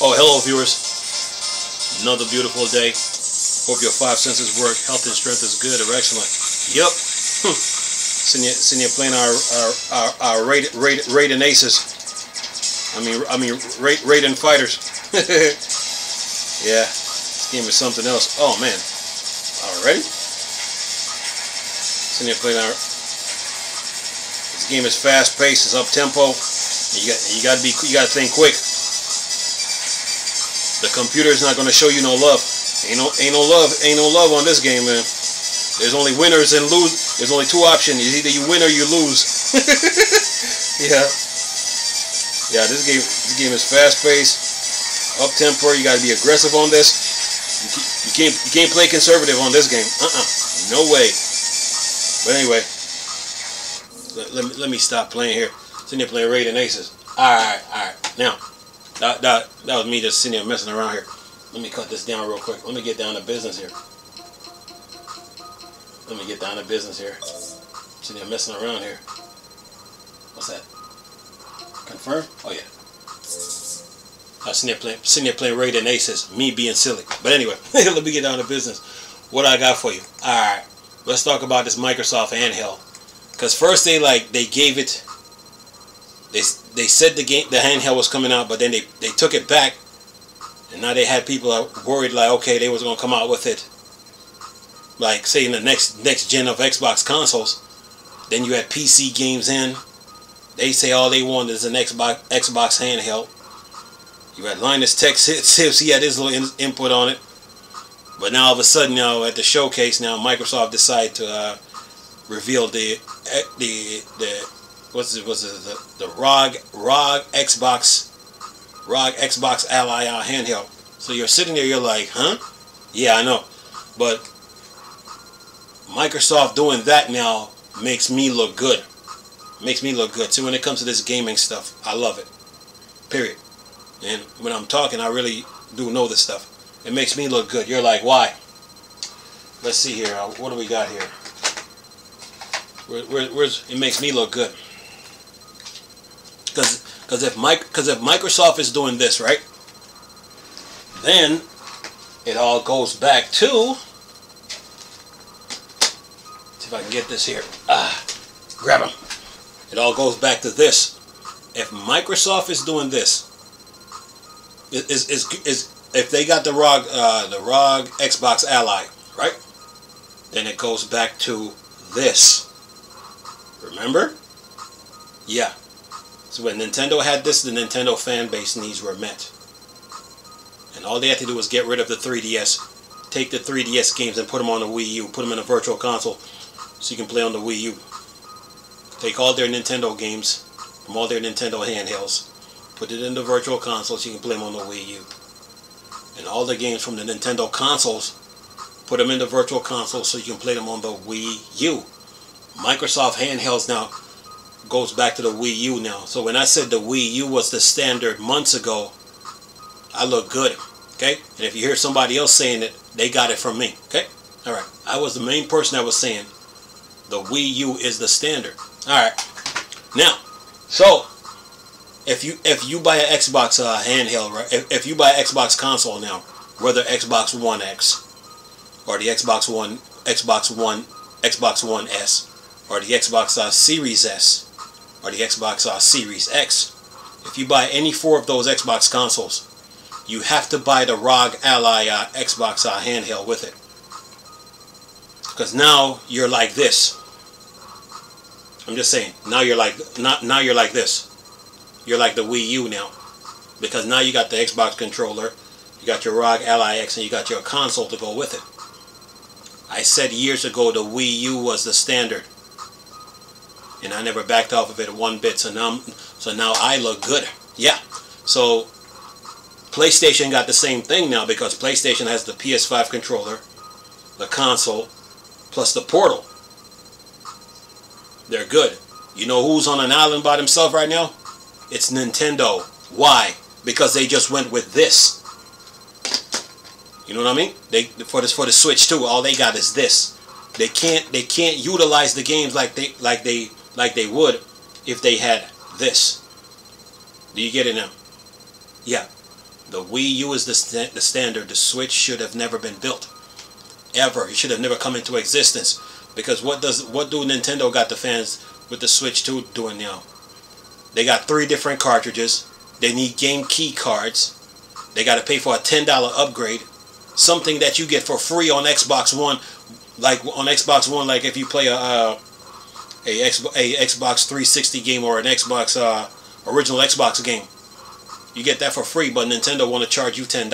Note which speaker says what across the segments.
Speaker 1: Oh, hello viewers. Another beautiful day. Hope your five senses work. Health and strength is good or excellent. Yep. Sitting here playing our Raiden Aces. I mean Raiden Fighters. Yeah, this game is something else. Oh man. Already? Sitting here playing our. This game is fast paced. It's up tempo. You gotta think quick. The computer is not gonna show you no love. Ain't no love on this game, man. There's only winners and lose. There's only two options. Either you win or you lose. Yeah. Yeah, this game is fast paced, up tempo. You gotta be aggressive on this. You can't play conservative on this game. No way. But anyway, let me stop playing here. Sitting here playing Raiden Aces. Alright. Now, that was me just sitting here messing around here. Let me cut this down real quick. Let me get down to business here. Sitting here messing around here. What's that? Confirm? Oh yeah. I was sitting here playing Raiden Aces. Me being silly. But anyway, let me get down to business. What I got for you? Alright. Let's talk about this Microsoft handheld. Because first they gave it. They said the handheld was coming out, but then they took it back, and now they had people worried like, okay, they was gonna come out with it, like say in the next gen of Xbox consoles. Then you had PC games in. They say all they want is an Xbox handheld. You had Linus Tech Tips. He had his little input on it, but now all of a sudden, now at the showcase, now Microsoft decided to reveal the ROG Xbox Ally handheld. So you're sitting there, you're like, huh? Yeah, I know. But Microsoft doing that now makes me look good. So when it comes to this gaming stuff, I love it. Period. And when I'm talking, I really do know this stuff. It makes me look good. You're like, why? Let's see here. What do we got here? Where's it makes me look good? Because if Microsoft is doing this, right, then it all goes back to, see if I can get this here. Grab them. It all goes back to this. If Microsoft is doing this, if they got the ROG Xbox Ally, right, then it goes back to this. Remember? Yeah. So when Nintendo had this, the Nintendo fan base needs were met. And all they had to do was get rid of the 3DS, take the 3DS games and put them on the Wii U, put them in a virtual console so you can play on the Wii U. Take all their Nintendo games from all their Nintendo handhelds, put it in the virtual console so you can play them on the Wii U. And all the games from the Nintendo consoles, put them in the virtual console so you can play them on the Wii U. Microsoft handhelds now goes back to the Wii U now. So when I said the Wii U was the standard months ago, I look good. Okay? And if you hear somebody else saying it, they got it from me. Okay? Alright. I was the main person that was saying the Wii U is the standard. Alright. Now, so if you buy an Xbox handheld, right? If you buy an Xbox console now, whether Xbox One X or the Xbox One S, or the Xbox Series S, or the Xbox Series X, if you buy any four of those Xbox consoles, you have to buy the ROG Ally Xbox handheld with it. Because now you're like this. I'm just saying. Now you're like this. You're like the Wii U now, because now you got the Xbox controller, you got your ROG Ally X, and you got your console to go with it. I said years ago the Wii U was the standard, and I never backed off of it one bit. So now I look good. Yeah. So PlayStation got the same thing now, because PlayStation has the PS5 controller, the console, plus the Portal. They're good. You know who's on an island by themselves right now? It's Nintendo. Why? Because they just went with this. You know what I mean? For the Switch too, all they got is this. They can't utilize the games like they would if they had this. Do you get it now? Yeah. The Wii U is the standard. The Switch should have never been built. Ever. It should have never come into existence. Because what do Nintendo got the fans with the Switch 2 doing now? They got 3 different cartridges. They need game key cards. They got to pay for a $10 upgrade. Something that you get for free on Xbox One. Like on Xbox One, like if you play a Xbox 360 game or an Xbox original Xbox game, you get that for free. But Nintendo want to charge you $10.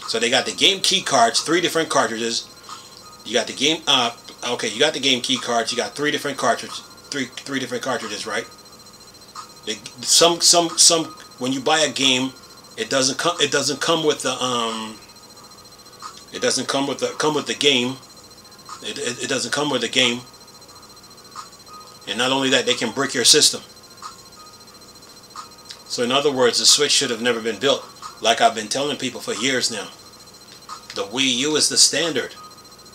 Speaker 1: So they got the game key cards, 3 different cartridges. You got the game. Okay, you got the game key cards. You got 3 different cartridges. Three different cartridges, right? Some when you buy a game, it doesn't come with the It doesn't come with the game. It doesn't come with the game. And not only that, they can brick your system. So in other words, the Switch should have never been built. Like I've been telling people for years now. The Wii U is the standard.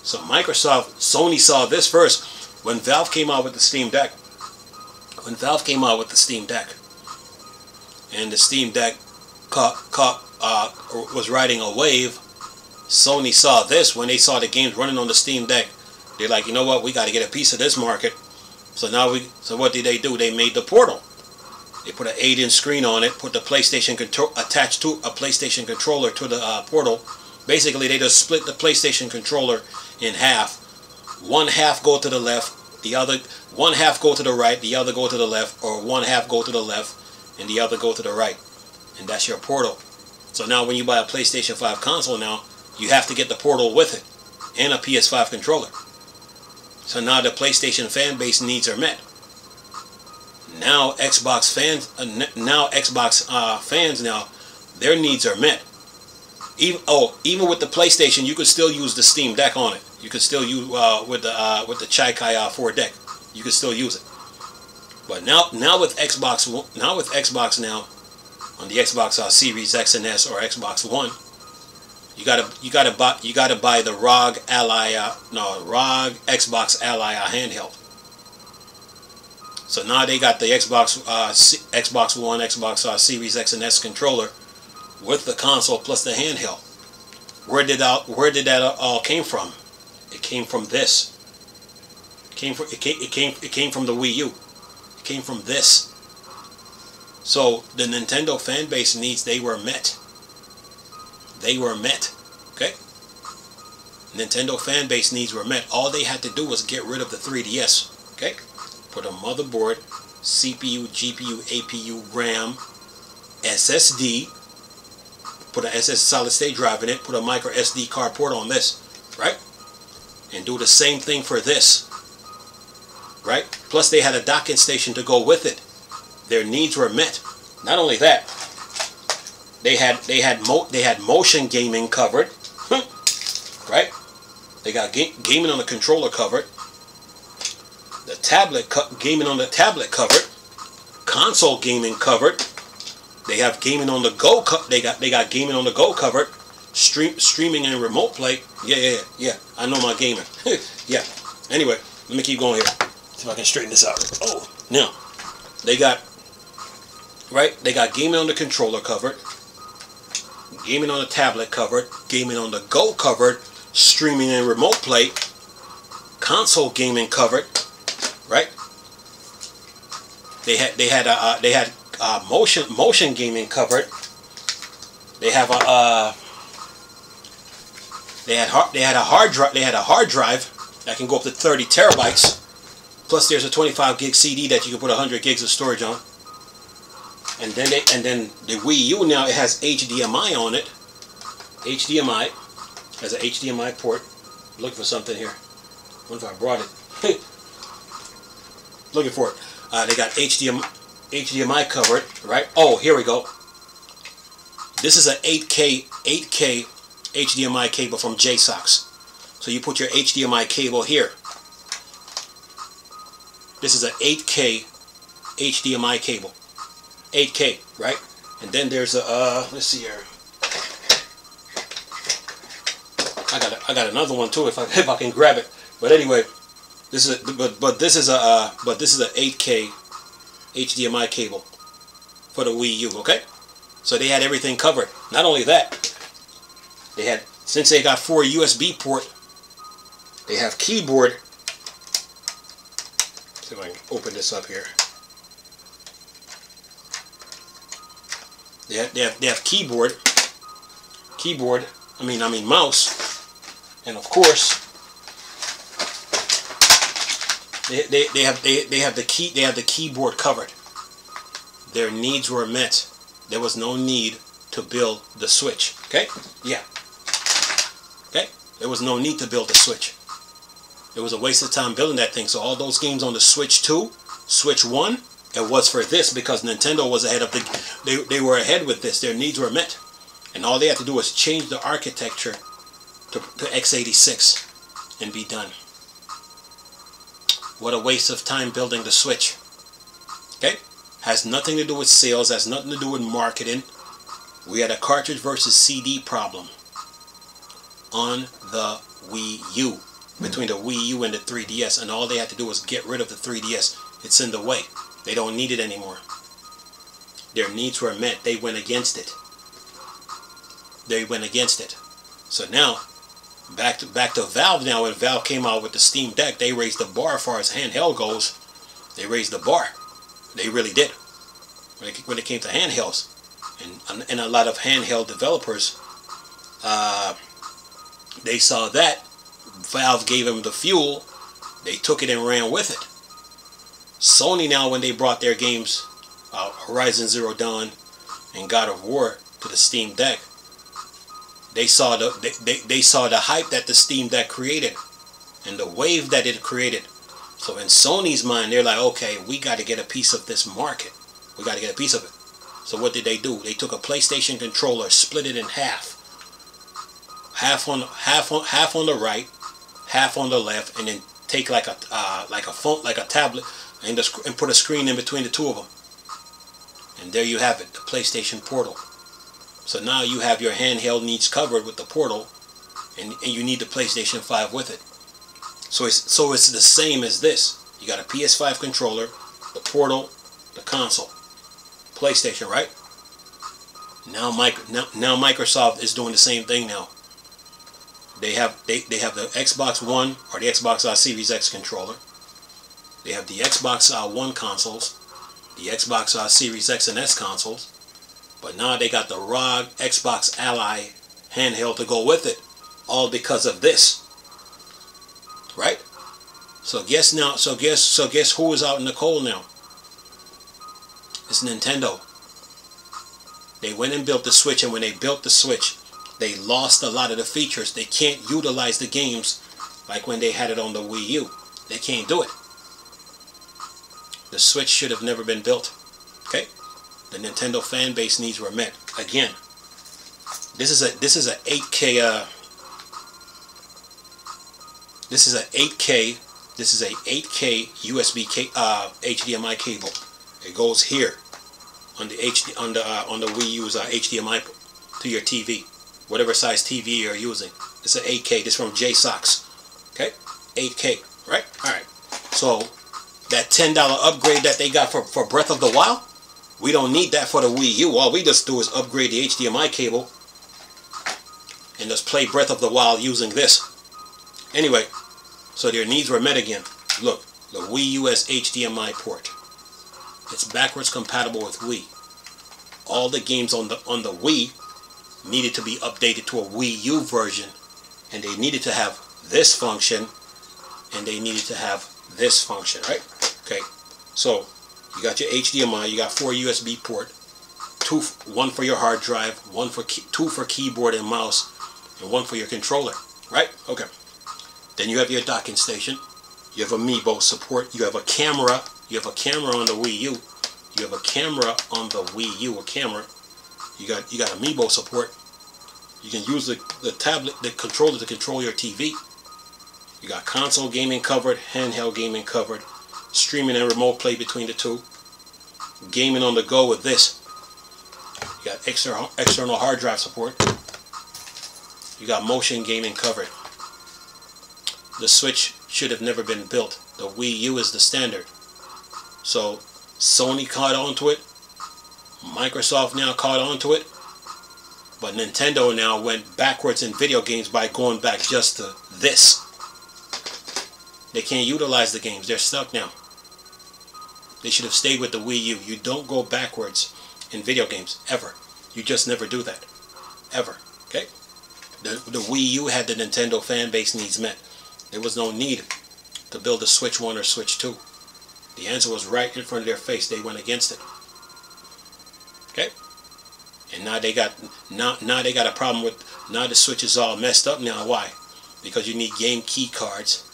Speaker 1: So Sony saw this first when Valve came out with the Steam Deck. And the Steam Deck was riding a wave. Sony saw this when they saw the games running on the Steam Deck. They're like, you know what? We got to get a piece of this market. So what did they do? They made the Portal. They put an 8-inch screen on it. Put the PlayStation attached to a PlayStation controller to the Portal. Basically, they just split the PlayStation controller in half. One half go to the left. One half go to the right. The other go to the left. Or one half go to the left, and the other go to the right. And that's your Portal. So now, when you buy a PlayStation 5 console now, you have to get the Portal with it and a PS5 controller. So now the PlayStation fan base needs are met. Now Xbox fans, their needs are met. Even with the PlayStation, you could still use the Steam Deck on it. You could still use with the Chikai 4 deck. You could still use it. But now with Xbox now on the Xbox Series X and S or Xbox One. You gotta buy the ROG Xbox Ally handheld. So now they got the Xbox One, Xbox Series X and S controller with the console plus the handheld. Where did that all came from? It came from this. It came from the Wii U. It came from this. So the Nintendo fan base needs, they were met. Okay? Nintendo fan base needs were met. All they had to do was get rid of the 3DS. Okay? Put a motherboard, CPU, GPU, APU, RAM, SSD. Put an solid state drive in it. Put a micro SD card port on this. Right? And do the same thing for this. Right? Plus they had a docking station to go with it. Their needs were met. Not only that, they had motion gaming covered, right? They got gaming on the controller covered. The tablet gaming on the tablet covered. Console gaming covered. They have gaming on the go. They got gaming on the go covered. Streaming and remote play. Yeah. I know my gaming. Yeah. Anyway, let me keep going here. See if I can straighten this out. Oh, now they got gaming on the controller covered. Gaming on the tablet covered, gaming on the go covered, streaming and remote play, console gaming covered, right? They had motion gaming covered. They had a hard drive that can go up to 30 terabytes. Plus, there's a 25 gig CD that you can put 100 gigs of storage on. And then the Wii U now, it has HDMI on it. HDMI has an HDMI port. Looking for something here. What if I brought it? Looking for it. They got HDMI covered, right? Oh, here we go. This is an 8K HDMI cable from JSOX. So you put your HDMI cable here. This is an 8K HDMI cable. 8K, right? And then there's a let's see here. I got another one too if I can grab it. But anyway, this is a 8K HDMI cable for the Wii U, okay? So they had everything covered. Not only that, they had, since they got 4 USB port, they have keyboard. See if I can open this up here. They have keyboard, I mean mouse, and of course they have the keyboard covered. Their needs were met. There was no need to build the Switch. Okay? Yeah. Okay? There was no need to build the Switch. It was a waste of time building that thing. So all those games on the Switch 2, Switch 1, it was for this because Nintendo was ahead of the... They were ahead with this. Their needs were met. And all they had to do was change the architecture to x86 and be done. What a waste of time building the Switch. Okay? Has nothing to do with sales. Has nothing to do with marketing. We had a cartridge versus CD problem on the Wii U. Between the Wii U and the 3DS. And all they had to do was get rid of the 3DS. It's in the way. They don't need it anymore. Their needs were met. They went against it. They went against it. So now, back to Valve now. When Valve came out with the Steam Deck, they raised the bar as far as handheld goes. They raised the bar. They really did. When it came to handhelds. And a lot of handheld developers, they saw that. Valve gave them the fuel. They took it and ran with it. Sony now, when they brought their games, Horizon Zero Dawn and God of War, to the Steam Deck, they saw the hype that the Steam Deck created and the wave that it created. So in Sony's mind, they're like, okay, we got to get a piece of this market. We got to get a piece of it. So what did they do? They took a PlayStation controller, split it in half. Half on the right, half on the left, and then take like a phone, like a tablet, and put a screen in between the two of them. And there you have it, the PlayStation Portal. So now you have your handheld needs covered with the Portal, and you need the PlayStation 5 with it. So it's the same as this. You got a PS5 controller, the Portal, the console, PlayStation, right? Now Microsoft is doing the same thing now. They have the Xbox One or the Xbox Series X controller. They have the Xbox One consoles, the Xbox Series X and S consoles. But now they got the ROG Xbox Ally handheld to go with it, all because of this, right? So guess who is out in the cold now? It's Nintendo. They went and built the Switch, and when they built the Switch, they lost a lot of the features. They can't utilize the games like when they had it on the Wii U. They can't do it. The Switch should have never been built. Okay? The Nintendo fan base needs were met. Again, this is a 8K USB HDMI cable. It goes here on the Wii U's HDMI to your TV, whatever size TV you're using. It's an 8K. This is from JSOX. Okay, 8K. Right. All right. So that $10 upgrade that they got for Breath of the Wild, we don't need that for the Wii U. All we just do is upgrade the HDMI cable and just play Breath of the Wild using this. Anyway, so their needs were met again. Look, the Wii U has HDMI port. It's backwards compatible with Wii. All the games on the Wii needed to be updated to a Wii U version, and they needed to have this function, and they needed to have this function, right? Okay, so you got your HDMI, you got 4 USB port, one for your hard drive, two for keyboard and mouse, and one for your controller, right? Okay. Then you have your docking station. You have Amiibo support. You have a camera. You have a camera on the Wii U. You have a camera on the Wii U. A camera. You got Amiibo support. You can use the tablet, the controller to control your TV. You got console gaming covered, handheld gaming covered, streaming and remote play between the two. Gaming on the go with this. You got external hard drive support. You got motion gaming covered. The Switch should have never been built. The Wii U is the standard. So Sony caught on to it. Microsoft now caught on to it, but Nintendo now went backwards in video games by going back just to this. They can't utilize the games. They're stuck now. They should have stayed with the Wii U. You don't go backwards in video games, ever. You just never do that. Ever. Okay? The Wii U had the Nintendo fan base needs met. There was no need to build a Switch 1 or Switch 2. The answer was right in front of their face. They went against it. Okay? And now they got a problem with, now the Switch is all messed up now. Why? Because you need game key cards.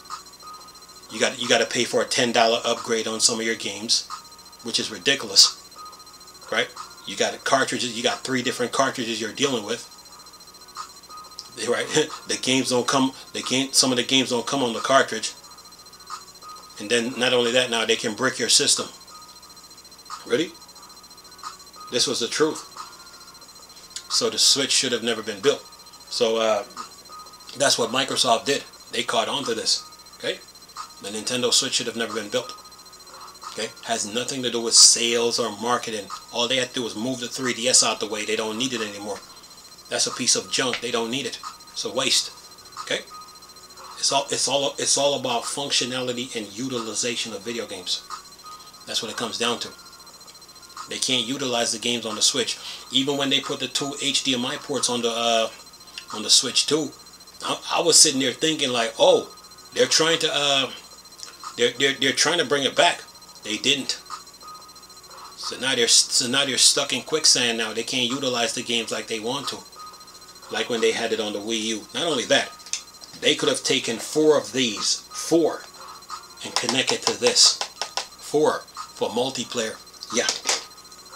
Speaker 1: You got to pay for a $10 upgrade on some of your games, which is ridiculous. Right? You got cartridges, you got 3 different cartridges you're dealing with. Right? The games don't come, some of the games don't come on the cartridge. And then not only that, now they can brick your system. Really? This was the truth. So the Switch should have never been built. So that's what Microsoft did. They caught on to this. Okay? The Nintendo Switch should have never been built. Okay? Has nothing to do with sales or marketing. All they had to do was move the 3DS out the way. They don't need it anymore. That's a piece of junk. They don't need it. It's a waste. Okay? It's all about functionality and utilization of video games. That's what it comes down to. They can't utilize the games on the Switch. Even when they put the 2 HDMI ports on the Switch 2, I was sitting there thinking like, oh, they're trying to they're trying to bring it back. They didn't. So now they're stuck in quicksand now. They can't utilize the games like they want to. Like when they had it on the Wii U. Not only that, they could have taken 4 of these, 4, and connected to this. 4 for multiplayer. Yeah.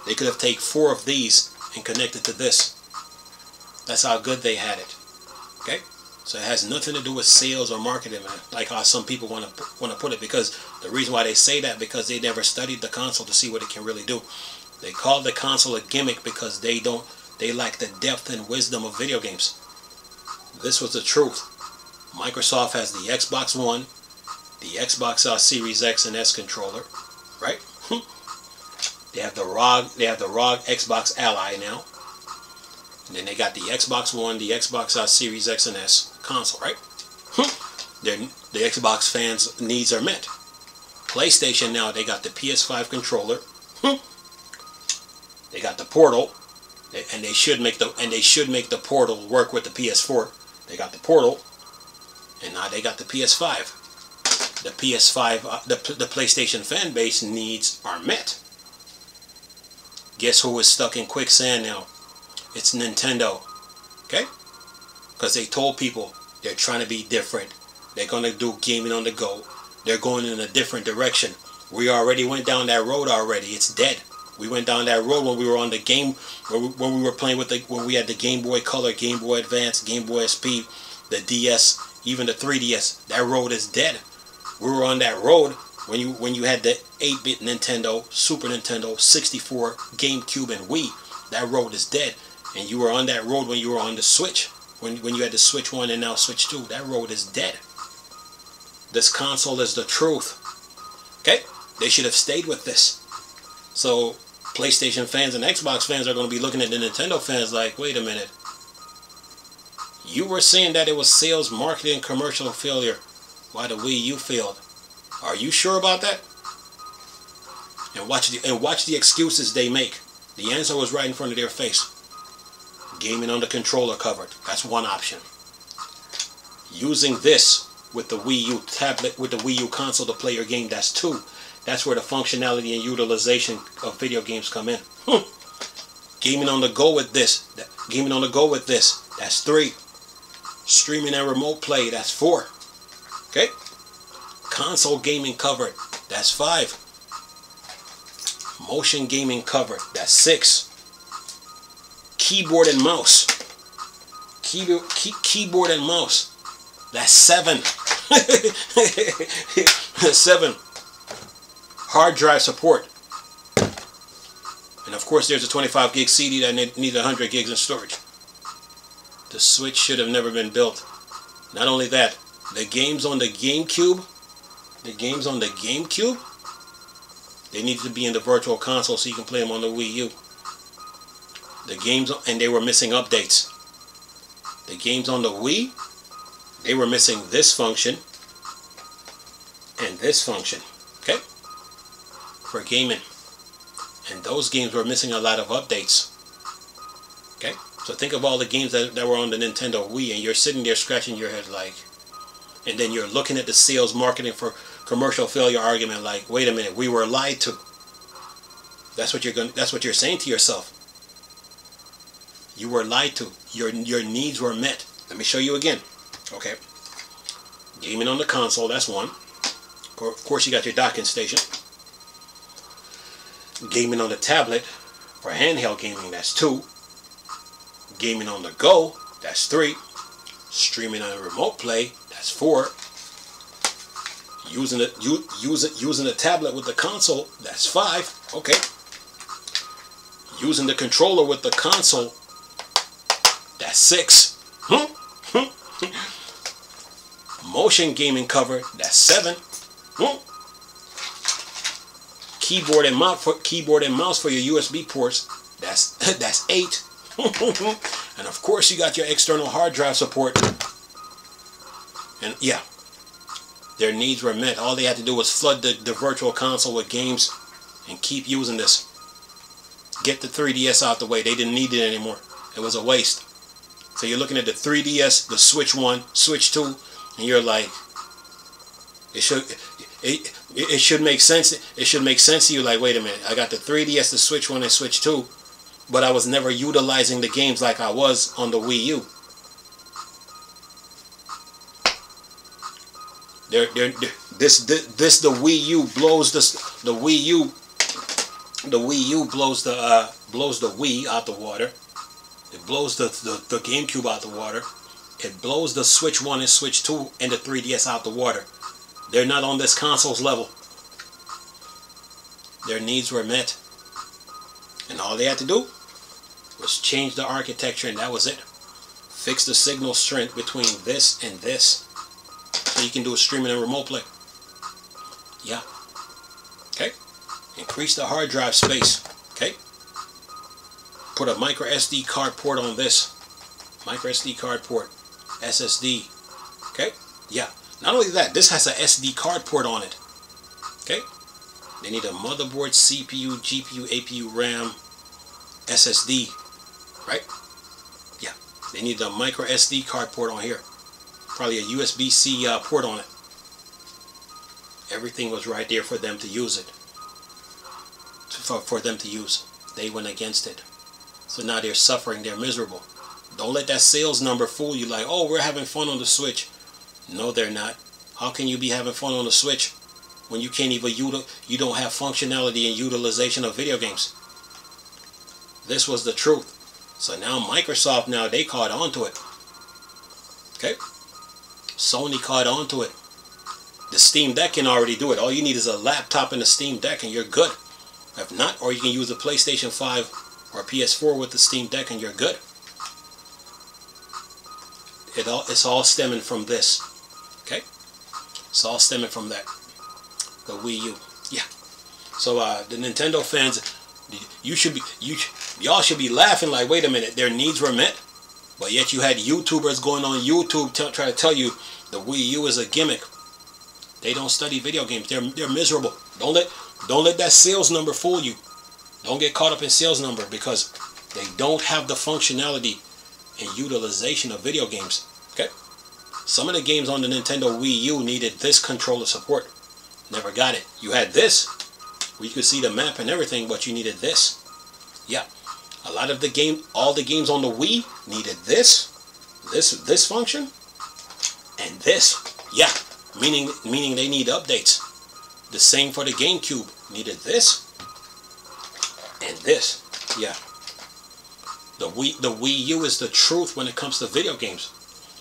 Speaker 1: They could have taken 4 of these and connected to this. That's how good they had it. Okay? So it has nothing to do with sales or marketing, man. Like how some people want to put it. Because the reason why they say that, because they never studied the console to see what it can really do. They call the console a gimmick because they lack the depth and wisdom of video games. This was the truth. Microsoft has the Xbox One, the Xbox Series X and S controller, right? They have the ROG Xbox Ally now. And then they got the Xbox One, the Xbox Series X and S console, right? The Xbox fans' needs are met. PlayStation now, they got the PS5 controller. They got the Portal, and they should make the Portal work with the PS4. They got the Portal, and now they got the PS5. The PS5, the PlayStation fan base needs are met. Guess who is stuck in quicksand now? It's Nintendo. Okay? Because they told people they're trying to be different. They're going to do gaming on the go. They're going in a different direction. We already went down that road already. It's dead. We went down that road when we were on the game, when we were playing with when we had the Game Boy Color, Game Boy Advance, Game Boy SP, the DS, even the 3DS. That road is dead. We were on that road when you had the 8-bit Nintendo, Super Nintendo, 64, GameCube, and Wii. That road is dead. And you were on that road when you were on the Switch. When you had the Switch 1 and now Switch 2. That road is dead. This console is the truth. Okay? They should have stayed with this. So, PlayStation fans and Xbox fans are going to be looking at the Nintendo fans like, wait a minute. You were saying that it was sales, marketing, commercial failure. Why the Wii U failed? Are you sure about that? And watch the excuses they make. The answer was right in front of their face. Gaming on the controller covered. That's one option. Using this with the Wii U tablet, with the Wii U console to play your game, that's 2. That's where the functionality and utilization of video games come in. Gaming on the go with this. Gaming on the go with this. That's 3. Streaming and remote play. That's 4. Okay? Console gaming covered. That's 5. Motion gaming covered. That's 6. Keyboard and mouse. Keyboard and mouse. That's 7. 7. Hard drive support. And of course there's a 25 gig CD that needs 100 gigs in storage. The Switch should have never been built. Not only that, the games on the GameCube, they need to be in the virtual console so you can play them on the Wii U. The games, and they were missing updates. The games on the Wii, they were missing this function and this function, okay, for gaming. And those games were missing a lot of updates, okay? So think of all the games that were on the Nintendo Wii, and you're sitting there scratching your head like, and then you're looking at the sales marketing for commercial failure argument like, wait a minute, we were lied to. That's what you're saying to yourself. You were lied to. Your needs were met. Let me show you again. Okay. Gaming on the console, that's one. Of course, you got your docking station. Gaming on the tablet for handheld gaming, that's 2. Gaming on the go, that's 3. Streaming on a remote play, that's 4. Using the tablet with the console, that's 5. Okay. Using the controller with the console, that's 6. Motion gaming cover, that's 7. Keyboard and mouse for your USB ports, that's 8. And of course you got your external hard drive support. And yeah, their needs were met. All they had to do was flood the virtual console with games and keep using this. Get the 3DS out the way. They didn't need it anymore. It was a waste. So you're looking at the 3DS, the Switch 1, Switch 2, and you're like, it should make sense. It should make sense to you. Like, wait a minute, I got the 3DS, the Switch 1, and Switch 2, but I was never utilizing the games like I was on the Wii U. The Wii U blows the Wii U blows the Wii out the water. It blows the GameCube out the water. It blows the Switch 1 and Switch 2 and the 3DS out the water. They're not on this console's level. Their needs were met. And all they had to do was change the architecture, and that was it. Fix the signal strength between this and this, so you can do a streaming and remote play. Yeah. Okay. Increase the hard drive space. Okay. Put a micro SD card port on this. Micro SD card port. SSD. Okay. Yeah. Not only that, this has a SD card port on it. Okay. They need a motherboard, CPU, GPU, APU, RAM, SSD. Right? Yeah. They need a micro SD card port on here. Probably a USB-C port on it. Everything was right there for them to use it. For them to use. They went against it. So now they're suffering. They're miserable. Don't let that sales number fool you like, oh, we're having fun on the Switch. No, they're not. How can you be having fun on the Switch when you can't even you don't have functionality and utilization of video games? This was the truth. So now Microsoft, now they caught on to it. Okay? Sony caught on to it. The Steam Deck can already do it. All you need is a laptop and a Steam Deck and you're good. If not, or you can use a PlayStation 5 or PS4 with the Steam Deck and you're good. It's all stemming from this. Okay? It's all stemming from that. The Wii U. Yeah. So the Nintendo fans, y'all should be laughing like, wait a minute, their needs were met, but yet you had YouTubers going on YouTube try to tell you the Wii U is a gimmick. They don't study video games. They're miserable. Don't let that sales number fool you. Don't get caught up in sales number because they don't have the functionality and utilization of video games. Okay? Some of the games on the Nintendo Wii U needed this controller support. Never got it. You had this, where you could see the map and everything, but you needed this. Yeah. A lot of the all the games on the Wii needed this function, and this. Yeah. Meaning they need updates. The same for the GameCube. Needed this and this. Yeah. The Wii U is the truth when it comes to video games.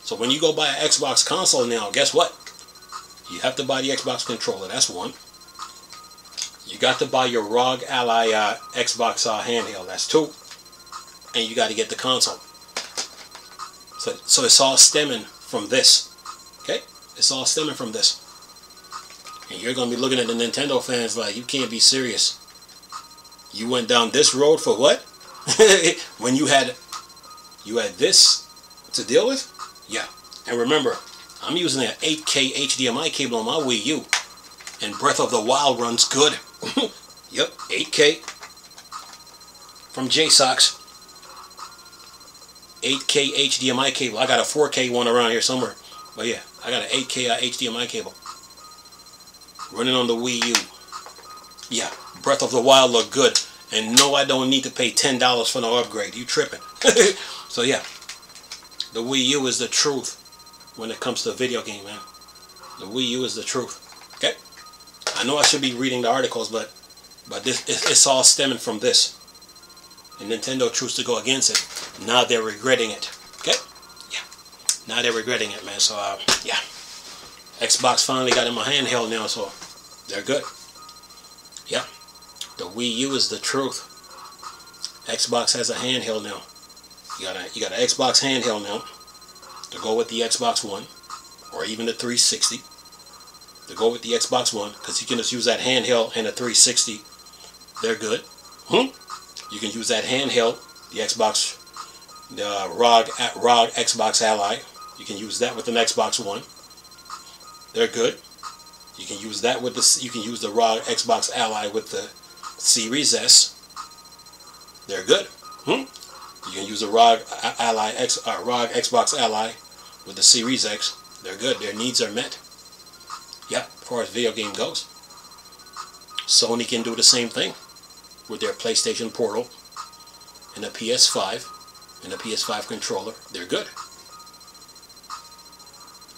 Speaker 1: So when you go buy an Xbox console now, guess what? You have to buy the Xbox controller. That's one. You got to buy your ROG Ally Xbox handheld. That's 2. And you got to get the console. So it's all stemming from this. Okay? It's all stemming from this. And you're going to be looking at the Nintendo fans like, you can't be serious. You went down this road for what? When you had this to deal with? Yeah. And remember, I'm using an 8K HDMI cable on my Wii U. And Breath of the Wild runs good. Yep, 8K from JSOX. 8K HDMI cable. I got a 4K one around here somewhere. But yeah, I got an 8K HDMI cable. Running on the Wii U. Yeah, Breath of the Wild look good. And no, I don't need to pay $10 for no upgrade. You tripping. So yeah, the Wii U is the truth when it comes to video game, man. The Wii U is the truth. Okay? I know I should be reading the articles, but this it's all stemming from this. And Nintendo chose to go against it. Now they're regretting it. Okay? Yeah. Now they're regretting it, man. So yeah. Xbox finally got in my handheld now, so they're good. Yeah. The Wii U is the truth. Xbox has a handheld now. You got an Xbox handheld now to go with the Xbox One or even the 360. To go with the Xbox One, because you can just use that handheld and a 360. They're good. You can use that handheld, the Xbox, the ROG Xbox Ally. You can use that with an Xbox One. They're good. You can use that with the. You can use the ROG Xbox Ally with the Series S. They're good. You can use the ROG Xbox Ally with the Series X. They're good. Their needs are met. Yeah, as far as video game goes. Sony can do the same thing with their PlayStation Portal and the PS5 and the PS5 controller. They're good.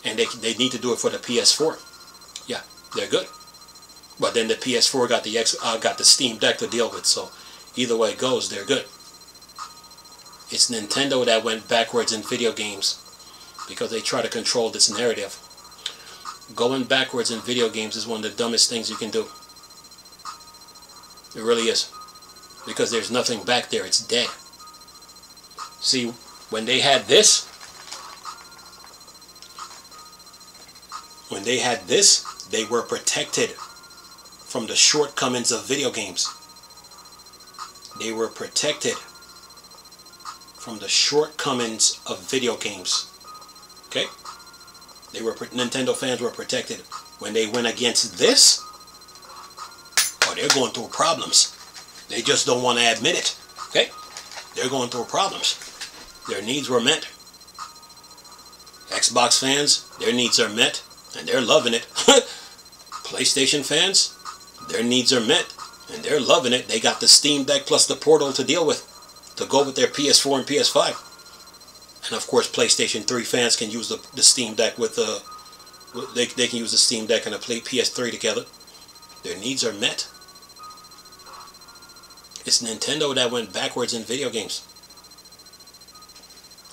Speaker 1: And they need to do it for the PS4. Yeah, they're good. But then the PS4 got the Steam Deck to deal with, so either way it goes, they're good. It's Nintendo that went backwards in video games because they try to control this narrative. Going backwards in video games is one of the dumbest things you can do. It really is. Because there's nothing back there. It's dead. See, when they had this, they were protected from the shortcomings of video games. They were protected from the shortcomings of video games. Okay? Nintendo fans were protected. When they went against this, oh, they're going through problems. They just don't want to admit it. Okay? They're going through problems. Their needs were met. Xbox fans, their needs are met, and they're loving it. PlayStation fans, their needs are met, and they're loving it. They got the Steam Deck plus the Portal to deal with, to go with their PS4 and PS5. And of course, PlayStation 3 fans can use the Steam Deck with the... They can use the Steam Deck and the PS3 together. Their needs are met. It's Nintendo that went backwards in video games.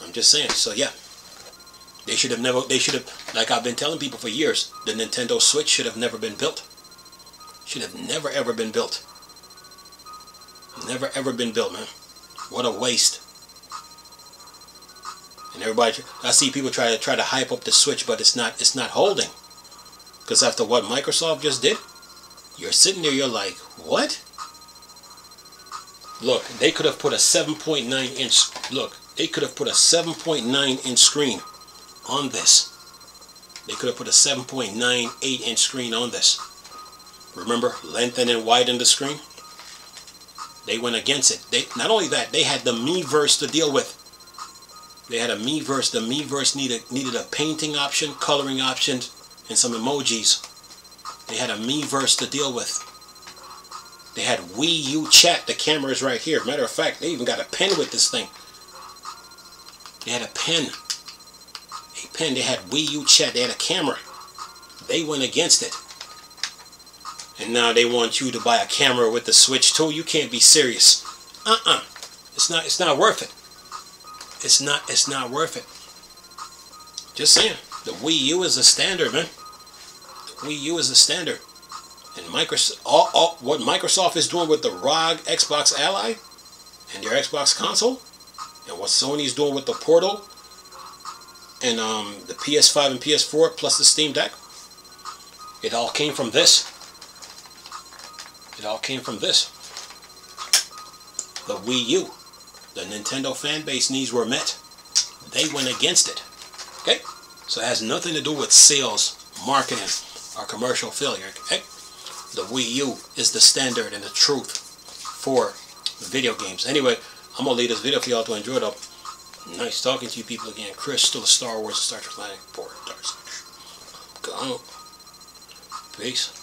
Speaker 1: I'm just saying. So yeah. They should have, like I've been telling people for years, the Nintendo Switch should have never been built. Should have never ever been built. Never ever been built, man. What a waste. And everybody, I see people try to hype up the Switch, but it's not holding. Because after what Microsoft just did, you're sitting there, you're like, what? Look, they could have put a 7.9 inch, look, they could have put a 7.9 inch screen on this. They could have put a 7.98 inch screen on this. Remember, lengthen and widen the screen? They went against it. Not only that, they had the Miiverse to deal with. They had a Miiverse. The Miiverse needed a painting option, coloring option, and some emojis. They had a Miiverse to deal with. They had Wii U chat. The camera is right here. Matter of fact, they even got a pen with this thing. They had a pen. A pen. They had Wii U chat. They had a camera. They went against it. And now they want you to buy a camera with the Switch too. You can't be serious. It's not worth it. It's not worth it. Just saying. The Wii U is the standard, man. The Wii U is the standard. And Microsoft, what Microsoft is doing with the ROG Xbox Ally and their Xbox console, and what Sony's doing with the Portal and the PS5 and PS4 plus the Steam Deck, it all came from this. It all came from this. The Wii U. The Nintendo fan base needs were met. They went against it. Okay? So it has nothing to do with sales, marketing, or commercial failure. Okay? The Wii U is the standard and the truth for video games. Anyway, I'm going to leave this video for y'all to enjoy it. Nice talking to you people again. Chris, still a Star Wars and Star Trek fanatic for Dark Side. Go on. Peace.